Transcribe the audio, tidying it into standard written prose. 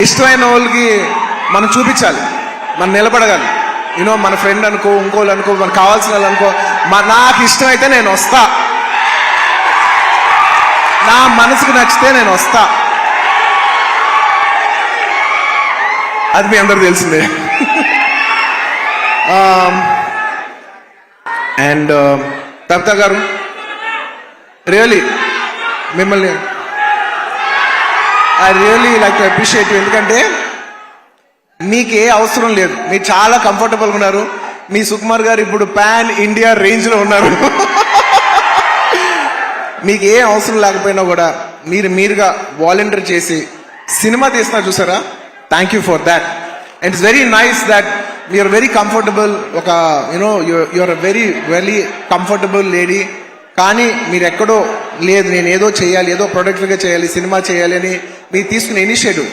ఇష్టమైన వాళ్ళకి మనం చూపించాలి, మనం నిలబడగాలి. యూనో మన ఫ్రెండ్ అనుకో, ఇంకోళ్ళు అనుకో, మనకు కావాల్సిన వాళ్ళు అనుకో, నాకు ఇష్టమైతే నేను వస్తా, నా మనసుకు నచ్చితే నేను వస్తా. అది మీ అందరికి తెలిసిందే. అండ్ తప్త గారు రియలీ మిమ్మల్ని I really like to appreciate. ఎందుకంటే మీకే అవసరం లేదు, మీరు చాలా కంఫర్టబుల్గా ఉన్నారు. మీ సుకుమార్ గారు ఇప్పుడు పాన్ ఇండియా రేంజ్లో ఉన్నారు. మీకు ఏ అవసరం లేకపోయినా కూడా మీరుగా వాలంటీర్ చేసి సినిమా తీస్తున్నారు చూసారా, thank you for that. And it's very nice that you're very comfortable. ఒక you know you're very very comfortable lady. కానీ మీరు ఎక్కడో లేదు, నేను ఏదో చేయాలి, ఏదో ప్రొడక్టివ్గా చేయాలి, సినిమా చేయాలి అని మీరు తీసుకునే ఇనిషియేటివ్